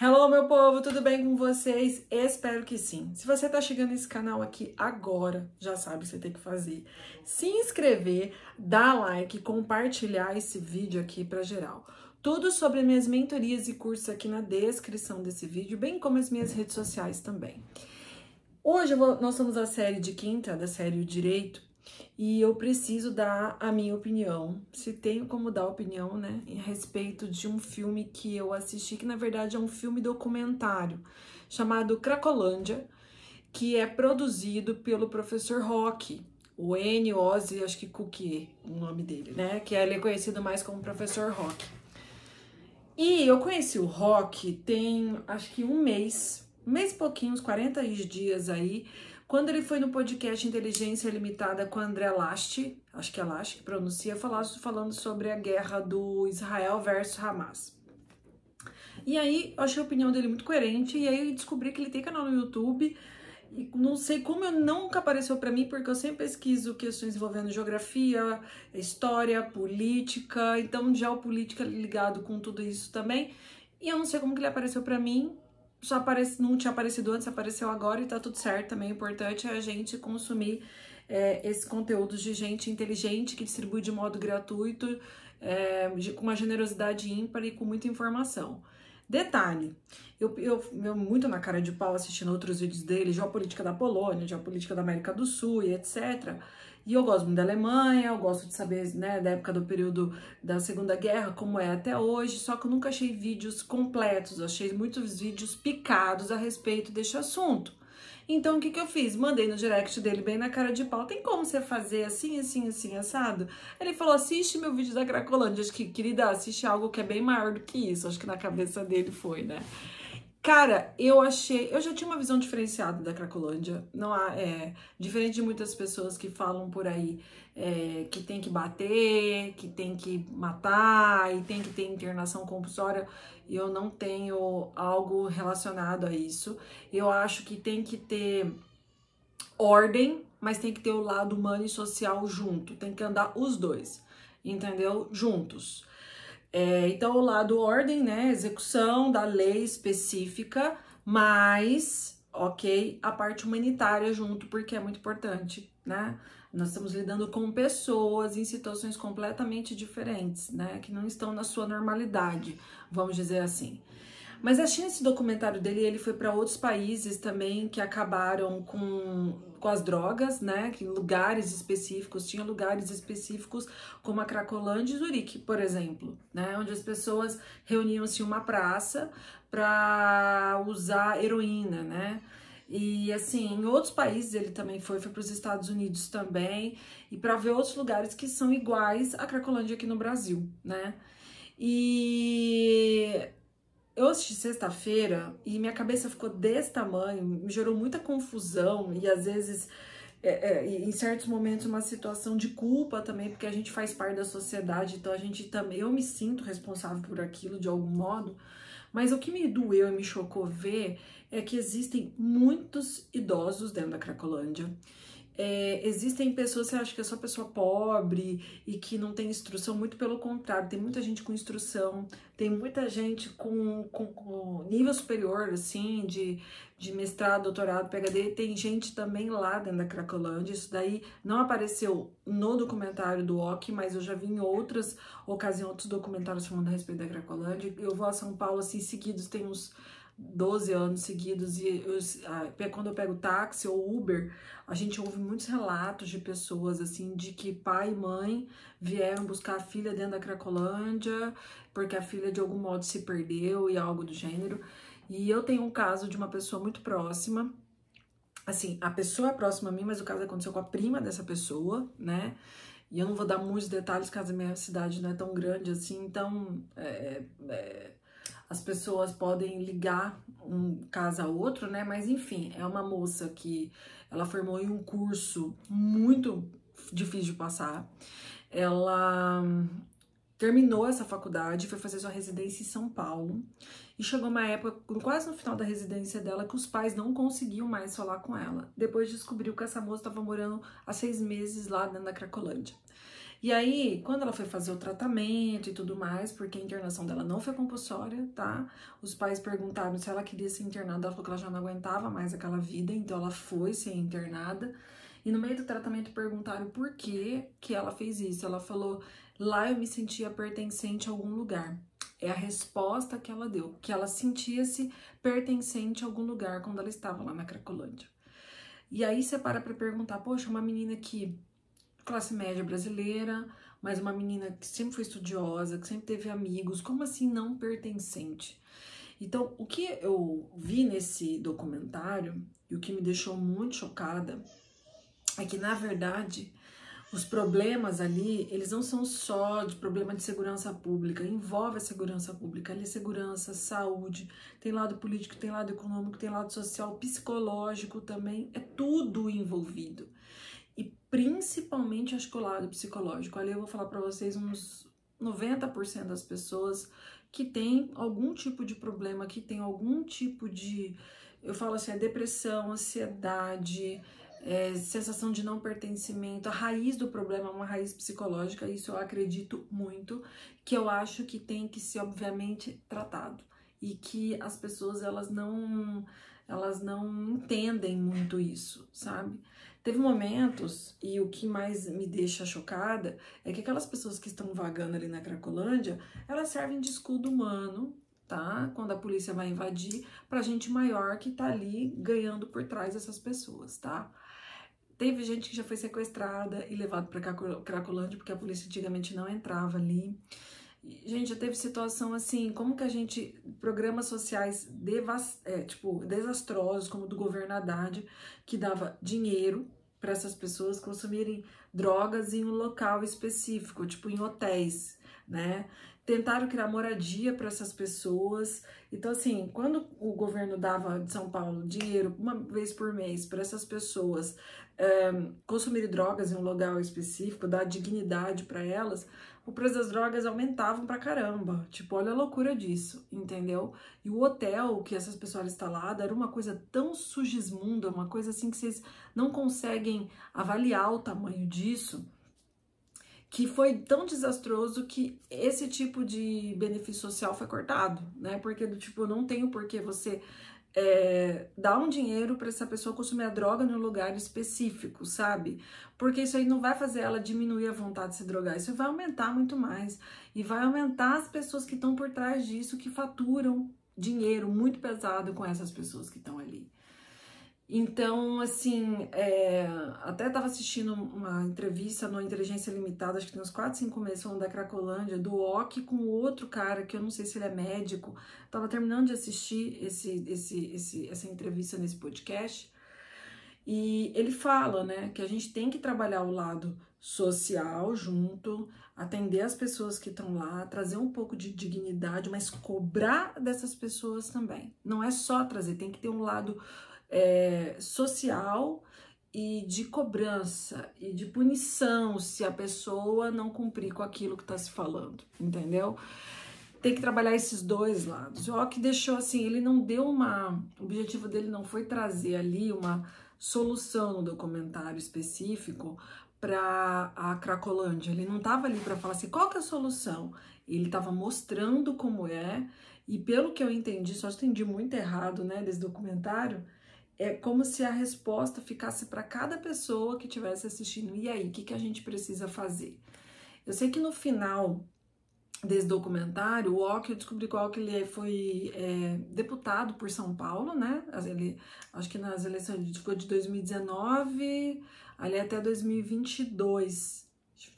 Hello, meu povo, tudo bem com vocês? Espero que sim. Se você tá chegando nesse canal aqui agora, já sabe o que você tem que fazer. Se inscrever, dar like, compartilhar esse vídeo aqui para geral. Tudo sobre minhas mentorias e cursos aqui na descrição desse vídeo, bem como as minhas redes sociais também. Hoje nós estamos na série de quinta, da série O Direito, e eu preciso dar a minha opinião, se tenho como dar opinião, né, a respeito de um filme que eu assisti, que na verdade é um filme documentário, chamado Cracolândia, que é produzido pelo professor Roque, o N. Ozzy, acho que Cuquier, o nome dele, né, que ele é conhecido mais como professor Roque. E eu conheci o Roque tem, acho que um mês e pouquinho, uns 40 dias aí, quando ele foi no podcast Inteligência Limitada com André Last, acho que é Last que pronuncia, falando sobre a guerra do Israel versus Hamas. E aí, eu achei a opinião dele muito coerente, e aí eu descobri que ele tem canal no YouTube, e não sei como nunca apareceu pra mim, porque eu sempre pesquiso questões envolvendo geografia, história, política, então geopolítica ligado com tudo isso também, e eu não sei como que ele apareceu pra mim. Não tinha aparecido antes, apareceu agora e tá tudo certo também. O importante é a gente consumir esses conteúdos de gente inteligente que distribui de modo gratuito, com uma generosidade ímpar e com muita informação. Detalhe, eu muito na cara de pau assistindo outros vídeos dele, geopolítica da Polônia, geopolítica da América do Sul e etc. E eu gosto muito da Alemanha, eu gosto de saber, né, da época do período da Segunda Guerra, como é até hoje, só que eu nunca achei vídeos completos, eu achei muitos vídeos picados a respeito desse assunto. Então, o que eu fiz? Mandei no direct dele bem na cara de pau, tem como você fazer assim, assim, assim, assado? Ele falou, assiste meu vídeo da Cracolândia, acho que, querida, assiste algo que é bem maior do que isso, acho que na cabeça dele foi, né? Cara, eu já tinha uma visão diferenciada da Cracolândia, não há, diferente de muitas pessoas que falam por aí que tem que bater, que tem que matar e tem que ter internação compulsória, eu não tenho algo relacionado a isso. Eu acho que tem que ter ordem, mas tem que ter o lado humano e social junto, tem que andar os dois, entendeu? Juntos. Então, o lado ordem, né, execução da lei específica, mas, ok, a parte humanitária junto, porque é muito importante, né? Nós estamos lidando com pessoas em situações completamente diferentes, né, que não estão na sua normalidade, vamos dizer assim. Mas assistindo esse documentário dele, ele foi para outros países também que acabaram com as drogas, né? Que lugares específicos, tinha lugares específicos como a Cracolândia e Zurique, por exemplo, né? Onde as pessoas reuniam-se em uma praça para usar heroína, né? E assim, em outros países ele também foi para os Estados Unidos também, e para ver outros lugares que são iguais à Cracolândia aqui no Brasil, né? E eu assisti sexta-feira e minha cabeça ficou desse tamanho, me gerou muita confusão e às vezes, em certos momentos, uma situação de culpa também, porque a gente faz parte da sociedade, então a gente também, eu me sinto responsável por aquilo de algum modo, mas o que me doeu e me chocou ver é que existem muitos idosos dentro da Cracolândia. Existem pessoas que acham que é só pessoa pobre e que não tem instrução, muito pelo contrário, tem muita gente com instrução, tem muita gente com nível superior, assim, de mestrado, doutorado, PhD, tem gente também lá dentro da Cracolândia. Isso daí não apareceu no documentário do OK, mas eu já vi em outras ocasiões, outros documentários falando a respeito da Cracolândia. Eu vou a São Paulo, assim, seguidos, tem uns 12 anos seguidos, e quando eu pego táxi ou Uber, a gente ouve muitos relatos de pessoas, assim, de que pai e mãe vieram buscar a filha dentro da Cracolândia, porque a filha de algum modo se perdeu e algo do gênero. E eu tenho um caso de uma pessoa muito próxima, assim, a pessoa é próxima a mim, mas o caso aconteceu com a prima dessa pessoa, né? E eu não vou dar muitos detalhes, caso a minha cidade não é tão grande assim, então as pessoas podem ligar um caso a outro, né? Mas enfim, é uma moça que ela formou em um curso muito difícil de passar. Ela terminou essa faculdade, foi fazer sua residência em São Paulo. E chegou uma época, quase no final da residência dela, que os pais não conseguiam mais falar com ela. Depois descobriu que essa moça estava morando há 6 meses lá dentro da Cracolândia. E aí, quando ela foi fazer o tratamento e tudo mais, porque a internação dela não foi compulsória, tá? Os pais perguntaram se ela queria ser internada, ela falou que ela já não aguentava mais aquela vida, então ela foi ser internada. E no meio do tratamento perguntaram por que ela fez isso. Ela falou, lá eu me sentia pertencente a algum lugar. É a resposta que ela deu, que ela sentia-se pertencente a algum lugar quando ela estava lá na Cracolândia. E aí você para pra perguntar, poxa, uma menina que classe média brasileira, mas uma menina que sempre foi estudiosa, que sempre teve amigos, como assim não pertencente? Então, o que eu vi nesse documentário e o que me deixou muito chocada é que, na verdade, os problemas ali, eles não são só de problema de segurança pública, envolve a segurança pública, ali é segurança, saúde, tem lado político, tem lado econômico, tem lado social, psicológico também, é tudo envolvido. E principalmente acho que o lado psicológico. Ali eu vou falar para vocês uns 90% das pessoas que tem algum tipo de problema, que tem algum tipo de, eu falo assim, depressão, ansiedade, sensação de não pertencimento. A raiz do problema é uma raiz psicológica, isso eu acredito muito, que eu acho que tem que ser obviamente tratado. E que as pessoas elas não entendem muito isso, sabe? Teve momentos, e o que mais me deixa chocada, é que aquelas pessoas que estão vagando ali na Cracolândia, elas servem de escudo humano, tá? Quando a polícia vai invadir, pra gente maior que tá ali ganhando por trás dessas pessoas, tá? Teve gente que já foi sequestrada e levada pra Cracolândia, porque a polícia antigamente não entrava ali. Gente, já teve situação assim, como que a gente, programas sociais desastrosos, como o do governo Haddad, que dava dinheiro para essas pessoas consumirem drogas em um local específico, tipo em hotéis, né? Tentaram criar moradia para essas pessoas. Então, assim, quando o governo dava de São Paulo dinheiro uma vez por mês para essas pessoas consumirem drogas em um local específico, dar dignidade para elas, o preço das drogas aumentavam pra caramba. Tipo, olha a loucura disso, entendeu? E o hotel que essas pessoas instaladas era uma coisa tão sugismunda, uma coisa assim que vocês não conseguem avaliar o tamanho disso, que foi tão desastroso que esse tipo de benefício social foi cortado, né? Porque do tipo, não tem o porquê você dar um dinheiro para essa pessoa consumir a droga num lugar específico, sabe? Porque isso aí não vai fazer ela diminuir a vontade de se drogar, isso vai aumentar muito mais. E vai aumentar as pessoas que estão por trás disso, que faturam dinheiro muito pesado com essas pessoas que estão ali. Então, assim, até estava assistindo uma entrevista no Inteligência Limitada, acho que tem uns 4, 5 meses, falando da Cracolândia, do OC com outro cara, que eu não sei se ele é médico. Tava terminando de assistir essa entrevista nesse podcast. E ele fala, né, que a gente tem que trabalhar o lado social junto, atender as pessoas que estão lá, trazer um pouco de dignidade, mas cobrar dessas pessoas também. Não é só trazer, tem que ter um lado social e de cobrança e de punição se a pessoa não cumprir com aquilo que está se falando, entendeu? Tem que trabalhar esses dois lados. O que deixou assim, ele não deu o objetivo dele não foi trazer ali uma solução no documentário específico para a Cracolândia. Ele não estava ali para falar assim, qual que é a solução? Ele estava mostrando como e pelo que eu entendi, só entendi muito errado, né, desse documentário, é como se a resposta ficasse para cada pessoa que estivesse assistindo. E aí, o que a gente precisa fazer? Eu sei que no final desse documentário, o Ock, eu descobri que o Ock ele foi deputado por São Paulo, né? Acho que nas eleições ficou de 2019 ali até 2022.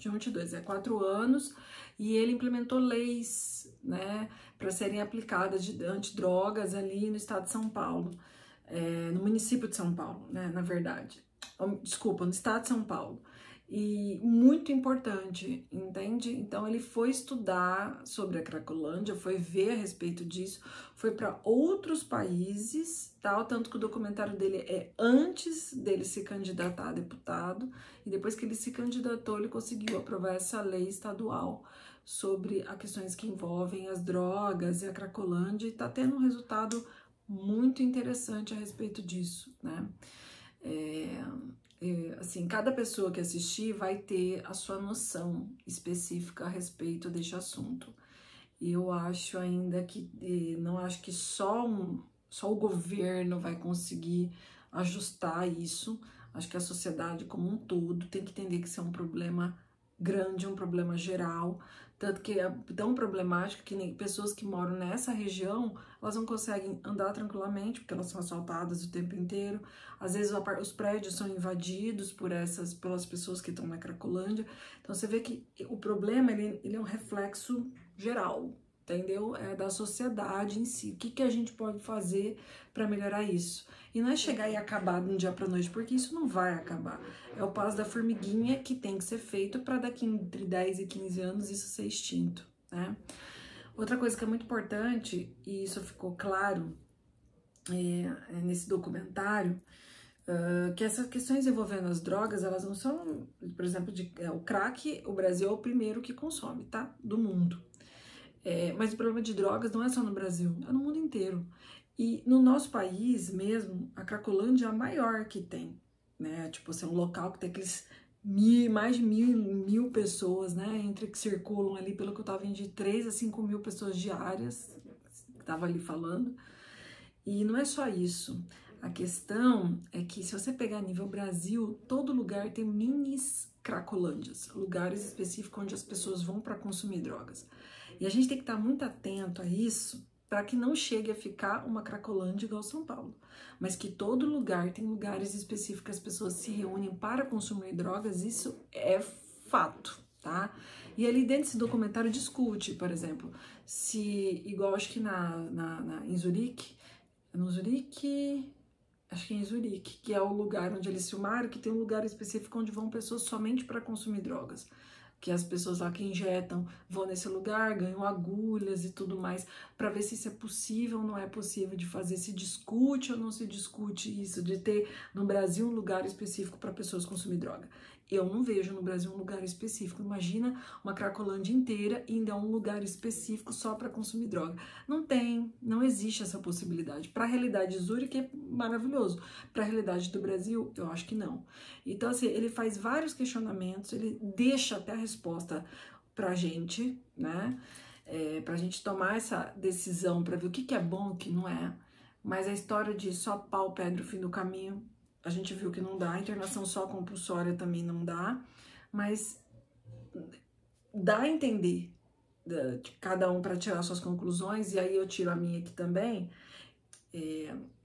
2022, 4 anos, e ele implementou leis, né, para serem aplicadas de antidrogas ali no estado de São Paulo. No município de São Paulo, né, na verdade. Desculpa, no estado de São Paulo. E muito importante, entende? Então ele foi estudar sobre a Cracolândia, foi ver a respeito disso, foi para outros países, tal, tanto que o documentário dele é antes dele se candidatar a deputado, e depois que ele se candidatou, ele conseguiu aprovar essa lei estadual sobre as questões que envolvem as drogas e a Cracolândia, e tá tendo um resultado muito interessante a respeito disso, né? assim, cada pessoa que assistir vai ter a sua noção específica a respeito deste assunto. E eu acho ainda que, não acho que só o governo vai conseguir ajustar isso. Acho que a sociedade como um todo tem que entender que isso é um problema grande, um problema geral, tanto que é tão problemático que nem pessoas que moram nessa região, elas não conseguem andar tranquilamente, porque elas são assaltadas o tempo inteiro. Às vezes os prédios são invadidos pelas pessoas que estão na Cracolândia. Então você vê que o problema ele é um reflexo geral, entendeu? É da sociedade em si. O que a gente pode fazer para melhorar isso? E não é chegar e acabar de um dia para noite, porque isso não vai acabar. É o passo da formiguinha que tem que ser feito para daqui entre 10 e 15 anos isso ser extinto, né? Outra coisa que é muito importante, e isso ficou claro nesse documentário, que essas questões envolvendo as drogas, elas não são, por exemplo, o crack, o Brasil é o primeiro que consome, tá? Do mundo. Mas o problema de drogas não é só no Brasil, é no mundo inteiro. E no nosso país mesmo, a Cracolândia é a maior que tem, né? Tipo, assim, é um local que tem aqueles mais de mil pessoas, né? Entre que circulam ali, pelo que eu tava vendo, de 3 a 5 mil pessoas diárias, que tava ali falando. E não é só isso. A questão é que se você pegar nível Brasil, todo lugar tem minis Cracolândias, lugares específicos onde as pessoas vão para consumir drogas. E a gente tem que estar muito atento a isso, para que não chegue a ficar uma Cracolândia igual São Paulo, mas que todo lugar tem lugares específicos que as pessoas se reúnem para consumir drogas, isso é fato, tá? E ali dentro desse documentário discute, por exemplo, se, igual acho que em Zurique, acho que é em Zurique, que é o lugar onde eles filmaram, que tem um lugar específico onde vão pessoas somente para consumir drogas. Que as pessoas lá que injetam vão nesse lugar, ganham agulhas e tudo mais, para ver se isso é possível ou não é possível de fazer, se discute ou não se discute isso, de ter no Brasil um lugar específico para pessoas consumir droga. Eu não vejo no Brasil um lugar específico. Imagina uma Cracolândia inteira e ainda um lugar específico só para consumir droga. Não tem, não existe essa possibilidade. Para a realidade de Zurique é maravilhoso. Para a realidade do Brasil, eu acho que não. Então, assim, ele faz vários questionamentos, ele deixa até a resposta pra gente, né? Pra gente tomar essa decisão, pra ver o que é bom e o que não é. Mas a história de só pau, pedra, o fim do caminho, a gente viu que não dá. A internação só compulsória também não dá. Mas dá a entender de cada um para tirar suas conclusões, e aí eu tiro a minha aqui também.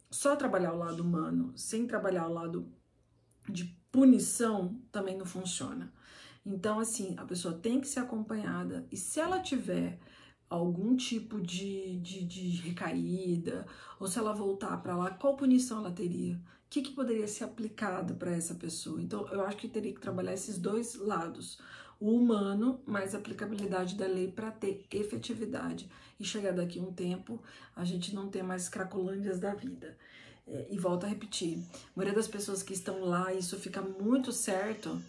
Só trabalhar o lado humano, sem trabalhar o lado de punição, também não funciona. Então, assim, a pessoa tem que ser acompanhada, e se ela tiver algum tipo de recaída, ou se ela voltar para lá, qual punição ela teria? O que poderia ser aplicado para essa pessoa? Então, eu acho que teria que trabalhar esses dois lados. O humano, mais a aplicabilidade da lei para ter efetividade. E chegar daqui a um tempo, a gente não ter mais cracolândias da vida. E volto a repetir, a maioria das pessoas que estão lá, isso fica muito certo,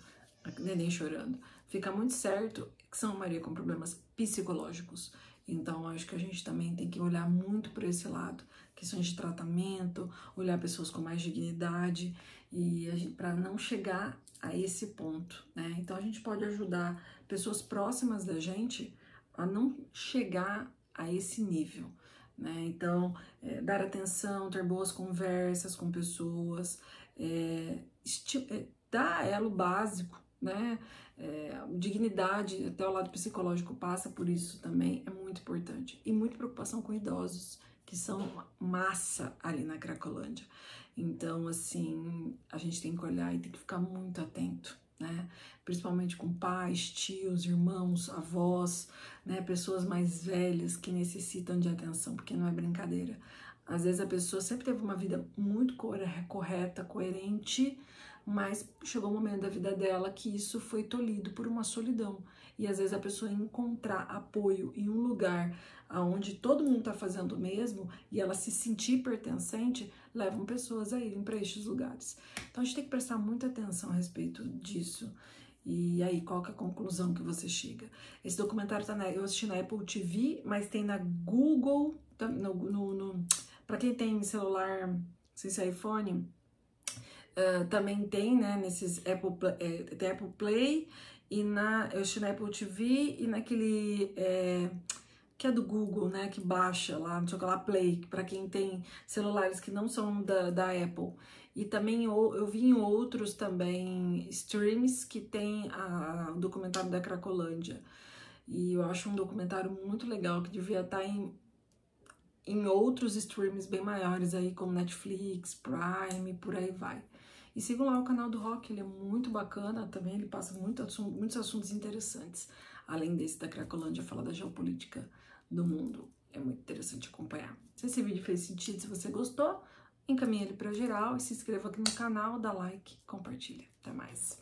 neném chorando, fica muito certo que são a maioria com problemas psicológicos. Então, acho que a gente também tem que olhar muito por esse lado, questões de tratamento, olhar pessoas com mais dignidade, e para não chegar a esse ponto, né? Então, a gente pode ajudar pessoas próximas da gente a não chegar a esse nível, né? Então, dar atenção, ter boas conversas com pessoas, dar a ela o básico, né? Dignidade, até o lado psicológico passa por isso também, é muito importante. E muita preocupação com idosos, que são massa ali na Cracolândia. Então, assim, a gente tem que olhar e tem que ficar muito atento, né? Principalmente com pais, tios, irmãos, avós, né? Pessoas mais velhas que necessitam de atenção, porque não é brincadeira. Às vezes a pessoa sempre teve uma vida muito correta, coerente, mas chegou um momento da vida dela que isso foi tolhido por uma solidão. E às vezes a pessoa encontrar apoio em um lugar onde todo mundo está fazendo o mesmo e ela se sentir pertencente, levam pessoas a irem para estes lugares. Então a gente tem que prestar muita atenção a respeito disso. E aí, qual que é a conclusão que você chega? Esse documentário eu assisti na Apple TV, mas tem na Google, para quem tem celular, não sei se é iPhone, também tem, né, nesses tem Apple Play e eu acho na Apple TV e naquele que é do Google, né, que baixa lá, não sei o que lá, Play, para quem tem celulares que não são da Apple. E também eu vi em outros também streams que tem o documentário da Cracolândia. E eu acho um documentário muito legal, que devia estar em outros streams bem maiores aí, como Netflix, Prime, por aí vai. E sigam lá o canal do Rock, ele é muito bacana também, ele passa muitos assuntos interessantes. Além desse da Cracolândia, fala da geopolítica do mundo. É muito interessante acompanhar. Se esse vídeo fez sentido, se você gostou, encaminhe ele para geral e se inscreva aqui no canal, dá like, compartilha. Até mais.